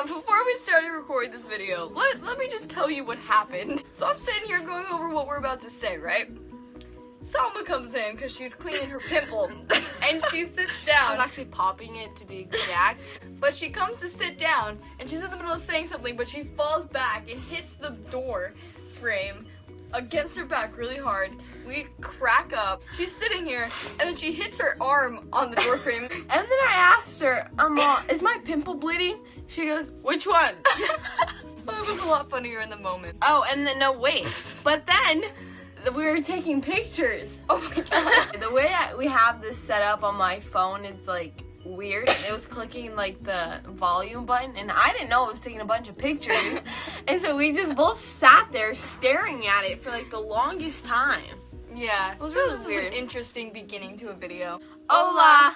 before we started recording this video, let me just tell you what happened. So I'm sitting here going over what we're about to say, right? Salma comes in because she's cleaning her pimple, and she sits down. I was actually popping it to be exact. But she comes to sit down, and she's in the middle of saying something, but she falls back and hits the door frame against her back really hard. We crack up. She's sitting here, and then she hits her arm on the door frame. And then I asked her, is my pimple bleeding? She goes, which one? Well, it was a lot funnier in the moment. Oh, and then, no, wait. But then, we were taking pictures. Oh my god. The way we have this set up on my phone is like weird. It was clicking like the volume button, and I didn't know it was taking a bunch of pictures. And so we just both sat there staring at it for like the longest time. Yeah, It was so really this weird. is an interesting beginning to a video. Hola!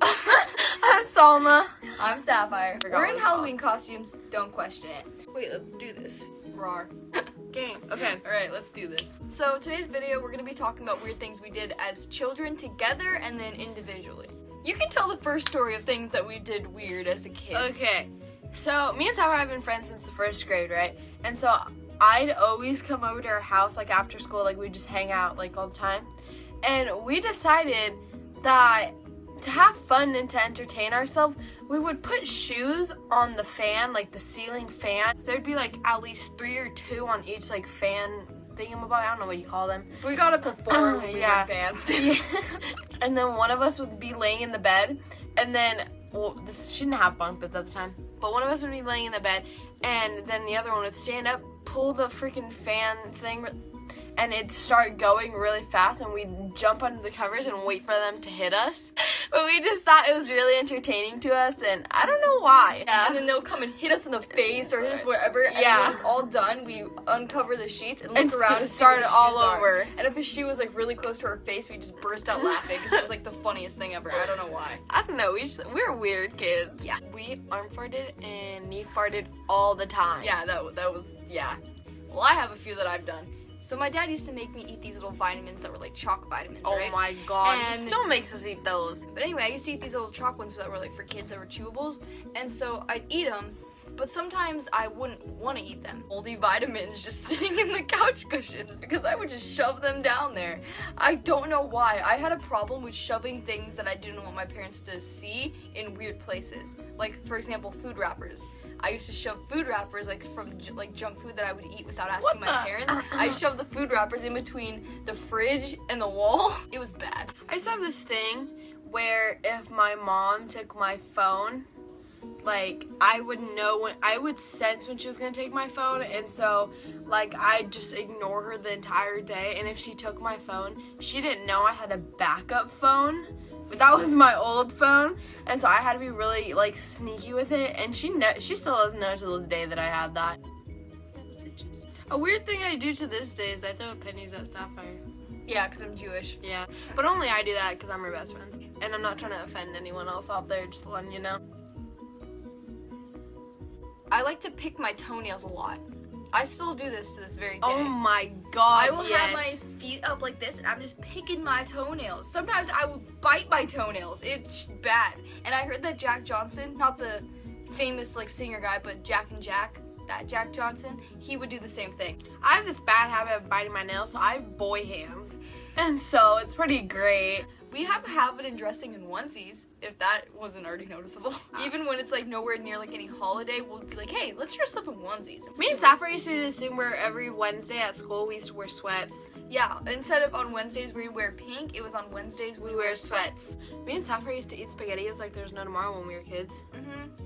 I'm Salma. I'm Sapphire. Forgot We're what in it's called. Halloween costumes. Don't question it. Wait, let's do this. Rawr. Gang. Okay. Alright, let's do this. So today's video, we're going to be talking about weird things we did as children together and then individually. You can tell the first story of things that we did weird as a kid. Okay. So me and Sapphire have been friends since the first grade, right? And so I'd always come over to her house like after school, like we'd just hang out like all the time. And we decided that to have fun and to entertain ourselves, we would put shoes on the fan, like the ceiling fan. There'd be like at least 3 or 2 on each like fan thingamabob. I don't know what you call them. We got up to 4 when we Yeah. were advanced. And then one of us would be laying in the bed, and then, well, she didn't have bunk beds at the time, but one of us would be laying in the bed, and then the other one would stand up, pull the freaking fan thing, and it'd start going really fast, and we'd jump under the covers and wait for them to hit us. But we just thought it was really entertaining to us, and I don't know why. And then they'll come and hit us in the face or hit us wherever. And Yeah. when it's all done, we uncover the sheets and look And around and see start where the it all shoes are. over. And if a shoe was like really close to her face, we just burst out laughing because it was like the funniest thing ever. I don't know why. I don't know, we're weird kids. Yeah. We arm farted and knee farted all the time. Yeah, that was, yeah. Well, I have a few that I've done. So my dad used to make me eat these little vitamins that were like chalk vitamins, Oh right? my god, he And- still makes us eat those. But anyway, I used to eat these little chalk ones that were like for kids that were chewables. And so I'd eat them, but sometimes I wouldn't want to eat them. Moldy vitamins just sitting in the couch cushions because I would just shove them down there. I don't know why. I had a problem with shoving things that I didn't want my parents to see in weird places. Like, for example, food wrappers. I used to shove food wrappers like from like junk food that I would eat without asking my parents. I shoved the food wrappers in between the fridge and the wall. It was bad. I used to have this thing where if my mom took my phone, like I would know I would sense when she was gonna take my phone, and so like I'd just ignore her the entire day. And if she took my phone, she didn't know I had a backup phone. But that was my old phone, and so I had to be really like sneaky with it. And she still doesn't know to this day that I had that. A weird thing I do to this day is I throw pennies at Sapphire. Yeah, because I'm Jewish. Yeah, but only I do that because I'm her best friend, and I'm not trying to offend anyone else out there. Just letting you know. I like to pick my toenails a lot. I still do this to this very day. Oh my god, I will yes. have my feet up like this and I'm just picking my toenails. Sometimes I will bite my toenails. It's bad. And I heard that Jack Johnson, not the famous like singer guy, but Jack and Jack, that Jack Johnson, he would do the same thing. I have this bad habit of biting my nails, so I have boy hands. And so it's pretty great. We have a habit in dressing in onesies, if that wasn't already noticeable. Even when it's like nowhere near like any holiday, we'll be like, hey, let's dress up in onesies. Me and Sapphire used to do this thing where every Wednesday at school we used to wear sweats. Yeah, instead of on Wednesdays we wear pink, it was on Wednesdays we wear sweats. Me and Sapphire used to eat SpaghettiOs like there's no tomorrow when we were kids.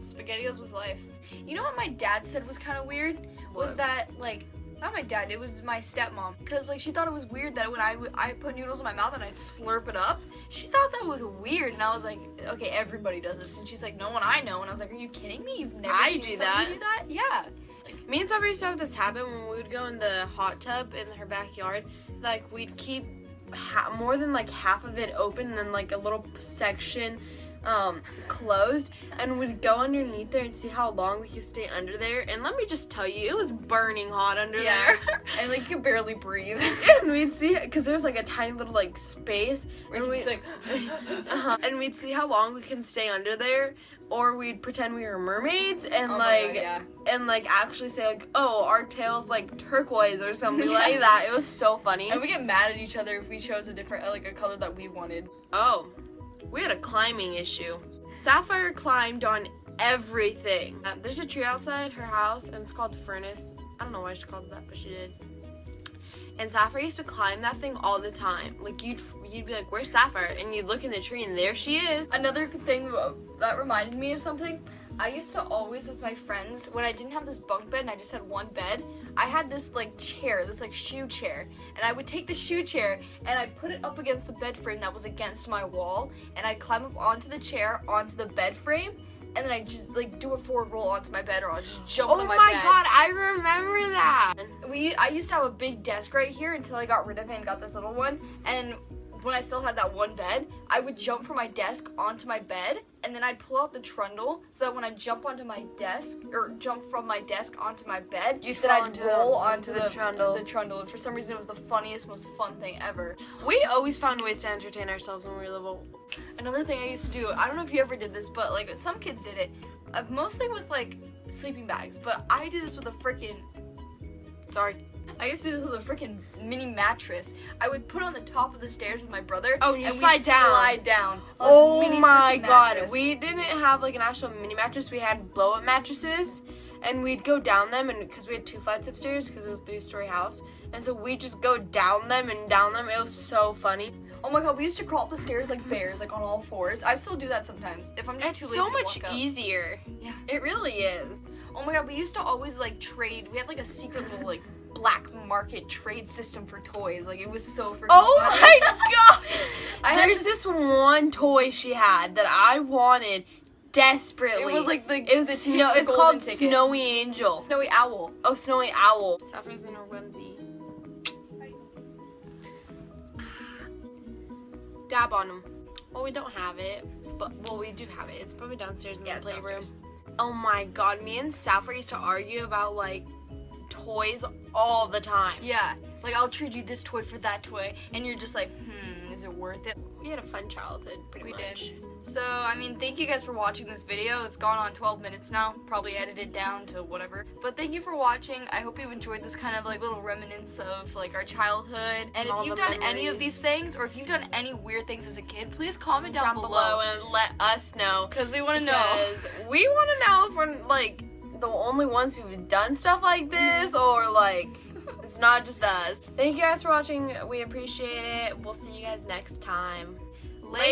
SpaghettiOs was life. You know what my dad said was kind of weird? Was What? that, like, not my dad, it was my stepmom. Because, like, she thought it was weird that when I put noodles in my mouth and I'd slurp it up. She thought that was weird. And I was like, okay, everybody does this. And she's like, no one I know. And I was like, are you kidding me? You've never I seen do somebody do that? Yeah. Me and Sapphire used to have this habit when we would go in the hot tub in her backyard. Like, we'd keep more than like half of it open and then like a little section closed, and we'd go underneath there and see how long we could stay under there. And let me just tell you, it was burning hot under there. And like you could barely breathe. And we'd see, because there's like a tiny little like space, and we'd like, and we'd see how long we can stay under there, or we'd pretend we were mermaids and and like actually say like, oh, our tail's like turquoise or something like that. It was so funny. And we get mad at each other if we chose a different like a color that we wanted. Oh, we had a climbing issue. Sapphire climbed on everything. There's a tree outside her house, and it's called the furnace. I don't know why she called it that, but she did. And Sapphire used to climb that thing all the time. Like you'd be like, "Where's Sapphire?" And you'd look in the tree, and there she is. Another thing that reminded me of something. I used to always, with my friends, when I didn't have this bunk bed and I just had one bed, I had this like chair, this like shoe chair, and I would take the shoe chair and I'd put it up against the bed frame that was against my wall, and I'd climb up onto the chair, onto the bed frame, and then I'd just like do a forward roll onto my bed, or I'll just jump on my bed. Oh my god, I remember that. I used to have a big desk right here until I got rid of it and got this little one, and when I still had that one bed, I would jump from my desk onto my bed, and then I'd pull out the trundle so that when I jump onto my desk, or jump from my desk onto my bed, then I'd roll onto the trundle. And for some reason, it was the funniest, most fun thing ever. We always found ways to entertain ourselves when we were little. Another thing I used to do, I don't know if you ever did this, but like some kids did it, mostly with like sleeping bags, but I did this with a freaking, I used to do this with a freaking mini mattress. I would put it on the top of the stairs with my brother. Oh, and we'd slide down. Oh my god. We didn't have like an actual mini mattress. We had blow up mattresses, and we'd go down them, and because we had 2 flights of stairs because it was a 3-story house, and so we just go down them and down them. It was so funny. Oh my god, we used to crawl up the stairs like bears, like on all fours. I still do that sometimes if I'm just too lazy to walk up. It's so much easier. Yeah, it really is. Oh my god, we used to always like trade. We had like a secret little like black market trade system for toys. Like it was so freaking funny. My god! There's this one toy she had that I wanted desperately. It was like it's called ticket. Snowy Angel. Snowy Owl. Oh, Snowy Owl. Sapphire's in her onesie. Dab on him. Well, we don't have it, but we do have it. It's probably downstairs in the playroom. Oh my god, me and Sapphire used to argue about like toys all the time. Yeah, like I'll trade you this toy for that toy, and you're just like, is it worth it? We had a fun childhood, pretty much. We did. So, I mean, thank you guys for watching this video. It's gone on 12 minutes now, probably edited down to whatever. But thank you for watching. I hope you enjoyed this kind of like little remnants of like our childhood. And if you've done any of these things, or if you've done any weird things as a kid, please comment down below and let us know. Because we want to know. We want to know if we're like the only ones who've done stuff like this, or like it's not just us. Thank you guys for watching. We appreciate it. We'll see you guys next time. Later.